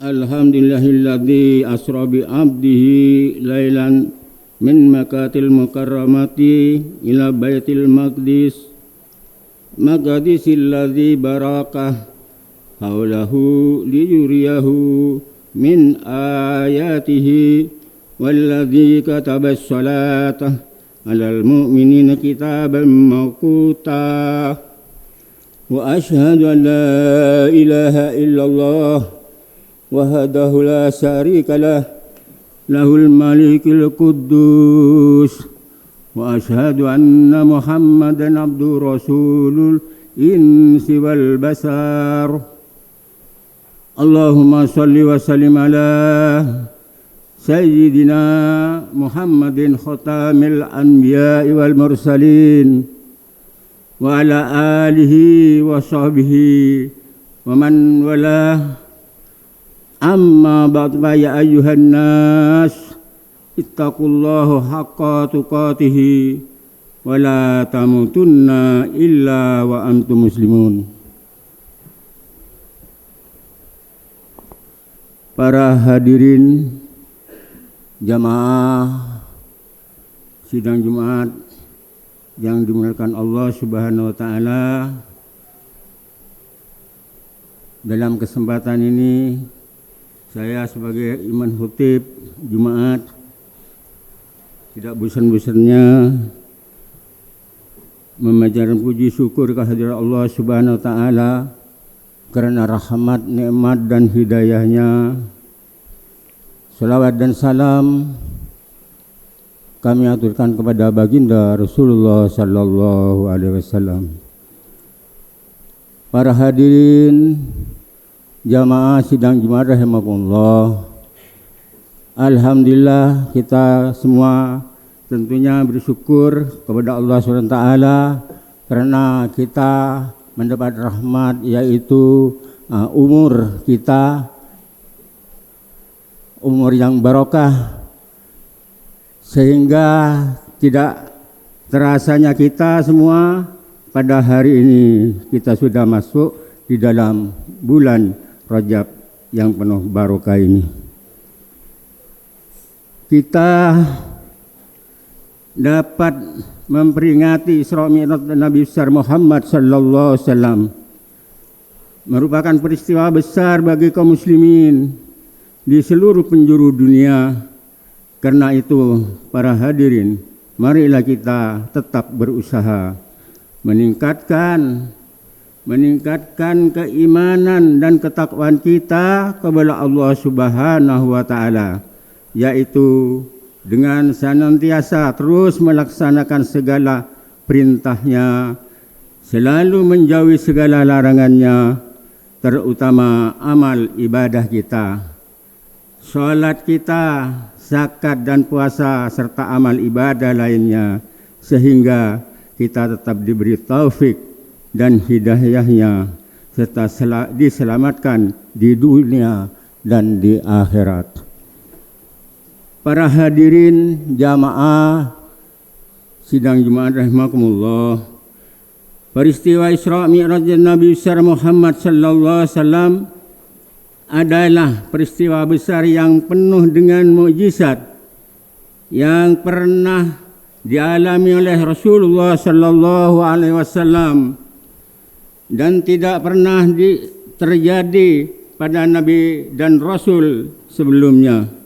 Alhamdulillahilladzi asra bi 'abdihi lailan min makatil mukarramati ila baitil maqdisil ladzi barakah haulahu liyuriyahu min ayatihi walladzi katabas salata 'alal mu'minina kitaban mawquta wa asyhadu an la ilaha illallah wahdahu la syarika lah lahul malikul quddus wa asyhadu anna muhammadan abdu rasulul insi wal basar. Allahumma salli wa sallim ala sayyidina muhammadin khatamil anbiya'i wal mursalin wa ala alihi wa sahbihi wa man walah. Amma ba'du ya ayyuhan nas ittaqullaha haqqa tuqatih wa la tamutunna illa wa antum muslimun. Para hadirin jamaah sidang Jumat yang dimuliakan Allah Subhanahu wa taala, dalam kesempatan ini saya sebagai imam khutib Jumat tidak bosan-bosannya memanjatkan puji syukur kehadirat Allah Subhanahu wa taala karena rahmat, nikmat dan hidayahnya. Salawat dan salam kami aturkan kepada baginda Rasulullah sallallahu alaihi wasallam. Para hadirin jamaah sidang Jumat rahimakumullah, alhamdulillah kita semua tentunya bersyukur kepada Allah SWT karena kita mendapat rahmat, yaitu umur kita, umur yang barokah, sehingga tidak terasanya kita semua pada hari ini kita sudah masuk di dalam bulan Rajab yang penuh barokah ini. Kita dapat memperingati Isra Mi'raj Nabi besar Muhammad sallallahu alaihi wasallam, merupakan peristiwa besar bagi kaum muslimin di seluruh penjuru dunia. Karena itu para hadirin, marilah kita tetap berusaha meningkatkan keimanan dan ketakwaan kita kepada Allah Subhanahu wa taala, yaitu dengan senantiasa terus melaksanakan segala perintahnya, selalu menjauhi segala larangannya, terutama amal ibadah kita, salat kita, zakat dan puasa serta amal ibadah lainnya, sehingga kita tetap diberi taufik dan hidayahnya serta diselamatkan di dunia dan di akhirat. Para hadirin jamaah sidang Jumat rahimakumullah, peristiwa Isra Mi'raj Nabi besar Muhammad sallallahu alaihi wasallam adalah peristiwa besar yang penuh dengan mukjizat yang pernah dialami oleh Rasulullah sallallahu alaihi wasallam dan tidak pernah terjadi pada Nabi dan Rasul sebelumnya.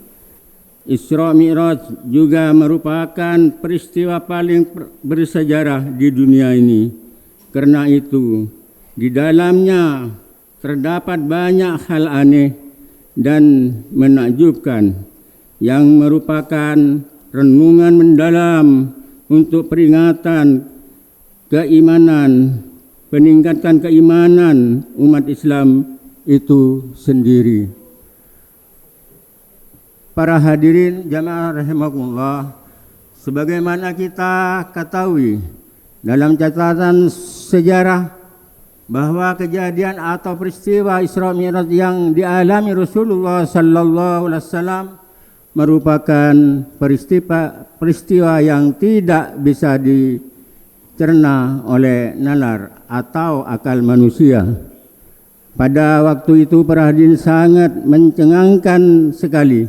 Isra Mi'raj juga merupakan peristiwa paling bersejarah di dunia ini. Karena itu, di dalamnya terdapat banyak hal aneh dan menakjubkan yang merupakan renungan mendalam untuk peringatan keimanan, peningkatan keimanan umat Islam itu sendiri. Para hadirin jamaah rahimakumullah, sebagaimana kita ketahui dalam catatan sejarah bahwa kejadian atau peristiwa Isra Mi'raj yang dialami Rasulullah sallallahu alaihi wasallam merupakan peristiwa yang tidak bisa dicerna oleh nalar atau akal manusia. Pada waktu itu para hadirin sangat mencengangkan sekali,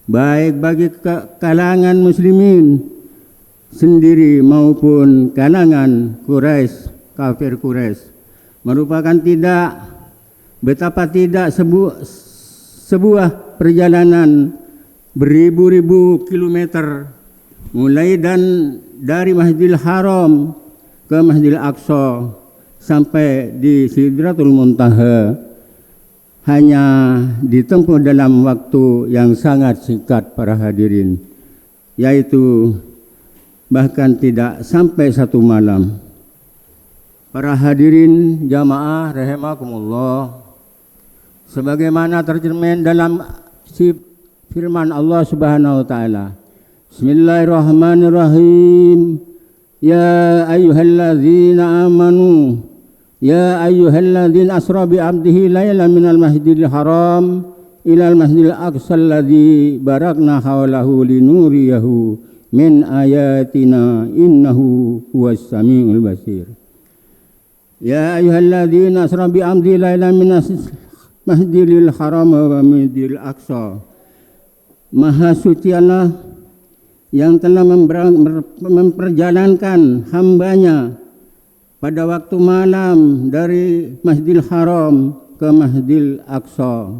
baik bagi kalangan muslimin sendiri maupun kalangan Quraisy, kafir Quraisy. Merupakan betapa tidak sebuah perjalanan beribu-ribu kilometer mulai dari Masjidil Haram ke Masjidil Aqsa sampai di Sidratul Muntaha hanya ditempuh dalam waktu yang sangat singkat para hadirin, yaitu bahkan tidak sampai 1 malam. Para hadirin jamaah rahimakumullah, sebagaimana tercermin dalam firman Allah Subhanahu wa taala, Bismillahirrahmanirrahim. Ya ayyuhalladzina amanu, ya ayyuhalladzina asra bi 'abdihi lailan minal masjidil haram ilal masjidil aqsa alladzi barakna hawlahu linuriyahu min ayatina innahu huwas samiul basir. Ya ayyuhalladzina asra bi 'abdihi lailan minal masjidil haram wa masjidil aqsa. Maha suci Allah yang telah memperjalankan hambanya pada waktu malam dari Masjidil Haram ke Masjidil Aqsa.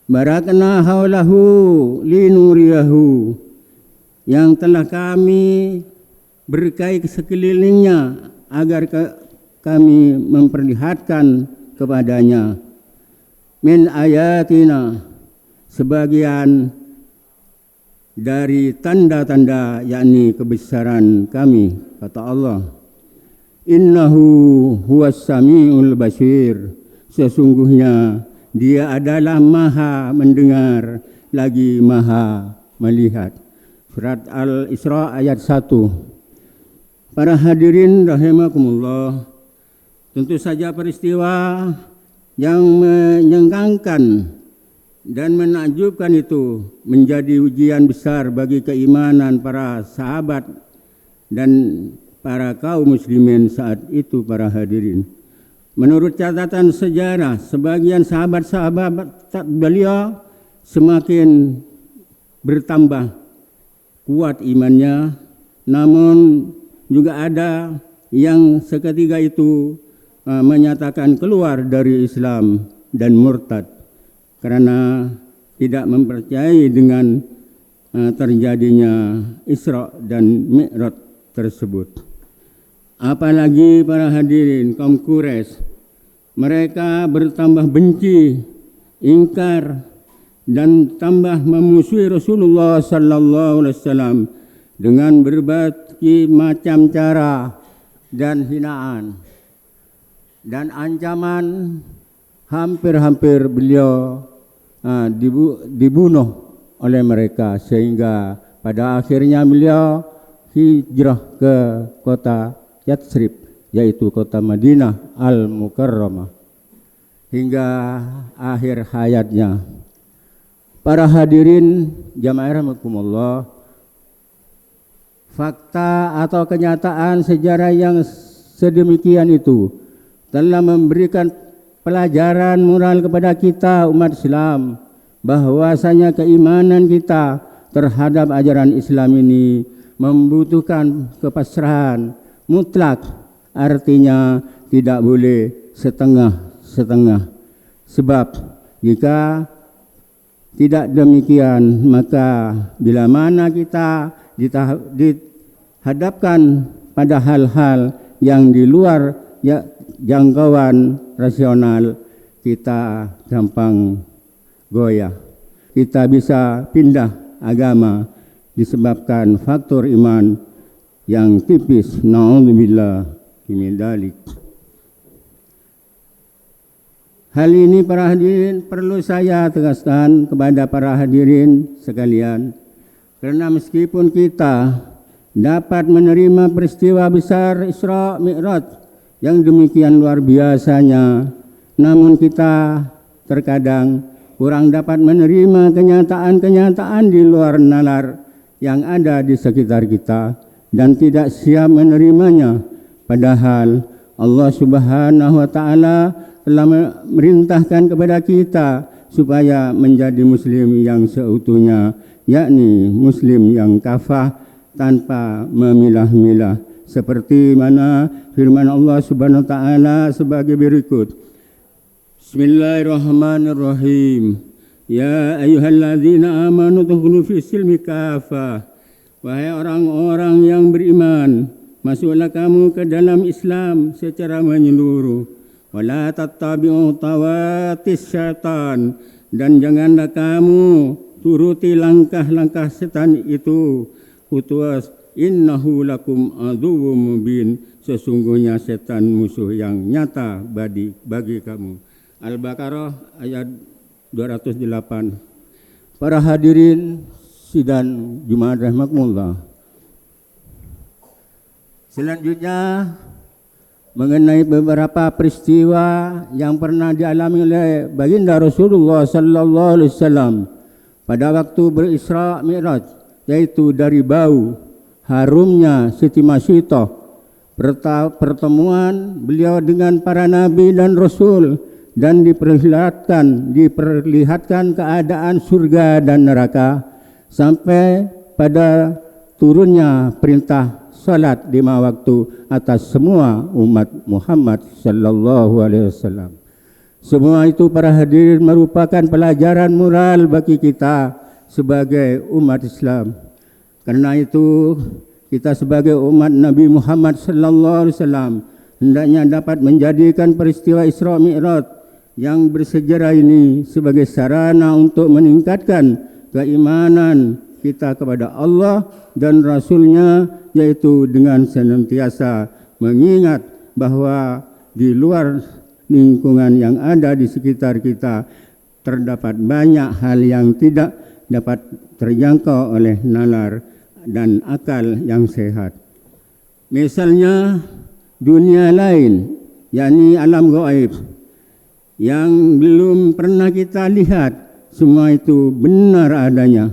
Barakna haulahu linuriyahu, yang telah kami berkahi sekelilingnya agar kami memperlihatkan kepadanya min ayatina, sebagian dari tanda-tanda yakni kebesaran kami, kata Allah. Innahu huwas samiul basir, sesungguhnya dia adalah maha mendengar lagi maha melihat. Surat Al-Isra ayat 1. Para hadirin rahimakumullah, tentu saja peristiwa yang menyengangkan dan menakjubkan itu menjadi ujian besar bagi keimanan para sahabat dan para kaum muslimin saat itu para hadirin. Menurut catatan sejarah, sebagian sahabat-sahabat beliau semakin bertambah kuat imannya, namun juga ada yang seketika itu menyatakan keluar dari Islam dan murtad karena tidak mempercayai dengan terjadinya Isra dan Mi'raj tersebut. Apalagi para hadirin kaum Quraisy, mereka bertambah benci, ingkar dan tambah memusuhi Rasulullah sallallahu alaihi wasallam dengan berbagai macam cara dan hinaan dan ancaman. Hampir-hampir beliau dibunuh oleh mereka, sehingga pada akhirnya beliau hijrah ke kota Yatsrib, yaitu kota Madinah Al-Mukarramah, hingga akhir hayatnya. Para hadirin jamaah rahimakumullah, fakta atau kenyataan sejarah yang sedemikian itu telah memberikan pelajaran moral kepada kita umat Islam, bahwasanya keimanan kita terhadap ajaran Islam ini membutuhkan kepasrahan mutlak, artinya tidak boleh setengah-setengah. Sebab jika tidak demikian, maka bila mana kita dihadapkan pada hal-hal yang di luar jangkauan rasional, kita gampang goyah. Kita bisa pindah agama disebabkan faktor iman yang tipis. Na'udzubillah min dzalik. Hal ini para hadirin perlu saya tegaskan kepada para hadirin sekalian, karena meskipun kita dapat menerima peristiwa besar Isra Mi'raj yang demikian luar biasanya, namun kita terkadang kurang dapat menerima kenyataan-kenyataan di luar nalar yang ada di sekitar kita dan tidak siap menerimanya. Padahal Allah Subhanahu wa taala telah memerintahkan kepada kita supaya menjadi muslim yang seutuhnya, yakni muslim yang kafah tanpa memilah-milah, seperti mana firman Allah Subhanahu wa taala sebagai berikut. Bismillahirrahmanirrahim. Ya ayyuhalladzina amanu dukhulu fi silmi kafah. Wahai orang-orang yang beriman, masuklah kamu ke dalam Islam secara menyeluruh. Wala tattabi'u tawatis syaitan, dan janganlah kamu turuti langkah-langkah setan itu. Hutuas innahu lakum aduwwum mubin, sesungguhnya setan musuh yang nyata bagi kamu. Al-Baqarah ayat 208. Para hadirin sidang Jumat rahimakumullah. Selanjutnya mengenai beberapa peristiwa yang pernah dialami oleh baginda Rasulullah sallallahu alaihi wasallam pada waktu berisra Mi'raj, yaitu dari bau harumnya Siti Masyitah, pertemuan beliau dengan para nabi dan rasul, dan diperlihatkan keadaan surga dan neraka, sampai pada turunnya perintah salat 5 waktu atas semua umat Muhammad sallallahu alaihi wasallam. Semua itu para hadirin merupakan pelajaran moral bagi kita sebagai umat Islam. Karena itu kita sebagai umat Nabi Muhammad sallallahu alaihi wasallam hendaknya dapat menjadikan peristiwa Isra Mi'raj yang bersejarah ini sebagai sarana untuk meningkatkan keimanan kita kepada Allah dan Rasul-Nya, yaitu dengan senantiasa mengingat bahwa di luar lingkungan yang ada di sekitar kita terdapat banyak hal yang tidak dapat terjangkau oleh nalar dan akal yang sehat. Misalnya dunia lain, yakni alam gaib yang belum pernah kita lihat, semua itu benar adanya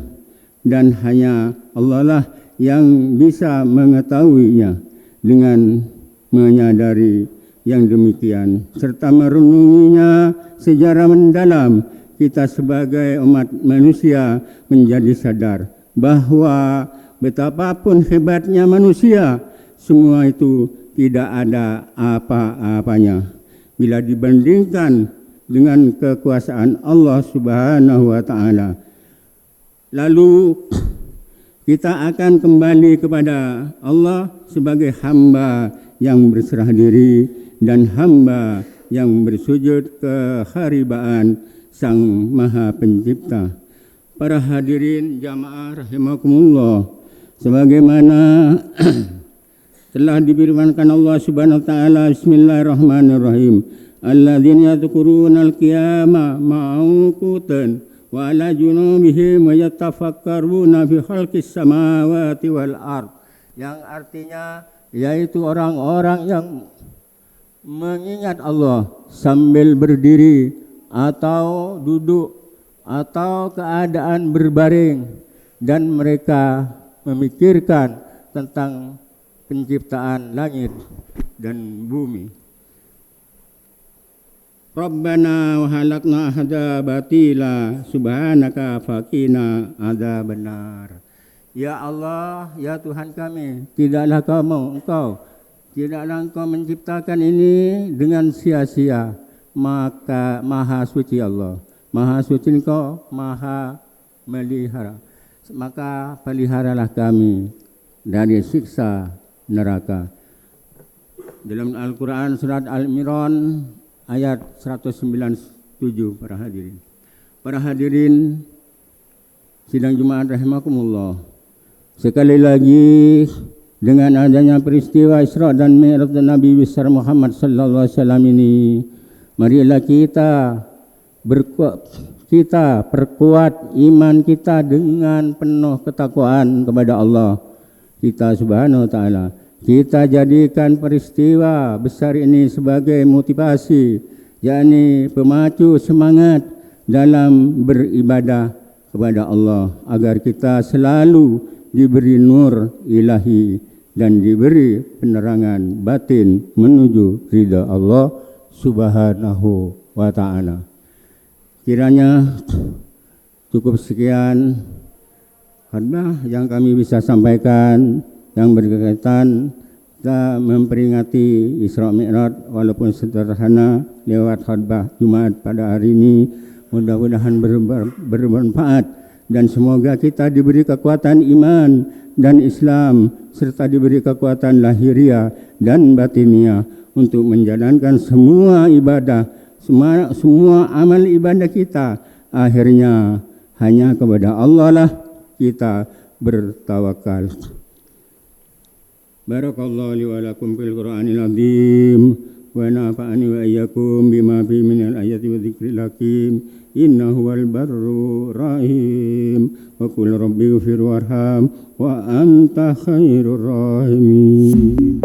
dan hanya Allah lah yang bisa mengetahuinya. Dengan menyadari yang demikian serta merenunginya secara mendalam, kita sebagai umat manusia menjadi sadar bahwa betapapun hebatnya manusia, semua itu tidak ada apa-apanya bila dibandingkan dengan kekuasaan Allah Subhanahu wa taala. Lalu kita akan kembali kepada Allah sebagai hamba yang berserah diri dan hamba yang bersujud keharibaan Sang Maha Pencipta. Para hadirin jamaah rahimakumullah, sebagaimana telah difirmankan Allah Subhanahu wa taala, bismillahirrahmanirrahim, alladzina yadhkuruna al-qiyama ma'uqutan wa ala junubihim wa yatafakkaruna fi khalqis samawati wal ard, yang artinya yaitu orang-orang yang mengingat Allah sambil berdiri atau duduk atau keadaan berbaring, dan mereka memikirkan tentang penciptaan langit dan bumi. Rabbana wa halakna ahada batila subhanaka faqina adzabannar. Ya Allah, ya Tuhan kami, tidaklah Engkau menciptakan ini dengan sia-sia, maka Maha Suci Allah, Maha Suci Engkau, Maha melihara, maka peliharalah kami dari siksa neraka. Dalam Al-Quran surat Al-Imran ayat 197. Para hadirin sidang Jumat rahimakumullah, sekali lagi dengan adanya peristiwa Isra dan Mi'raj Nabi besar Muhammad sallallahu alaihi wasallam ini, marilah kita perkuat iman kita dengan penuh ketakwaan kepada Allah kita Subhanahu wa taala. Kita jadikan peristiwa besar ini sebagai motivasi, yakni pemacu semangat dalam beribadah kepada Allah, agar kita selalu diberi nur ilahi dan diberi penerangan batin menuju ridha Allah Subhanahu wa ta'ala. Kiranya cukup sekian khutbah yang kami bisa sampaikan yang berkaitan kita memperingati Isra Mi'raj walaupun sederhana lewat khutbah Jumat pada hari ini. Mudah-mudahan bermanfaat dan semoga kita diberi kekuatan iman dan Islam serta diberi kekuatan lahiriah dan batiniah untuk menjalankan semua ibadah, semua amal ibadah kita akhirnya hanya kepada Allah lah kita bertawakal. Barakallahu li wa lakum fil Qur'anil azim wa nafa'ani wa iyyakum bima fi minal ayati wa dzikril hakim. Innahu wal barru rahim wa qul rabbighfir warham wa anta khairur rahimin.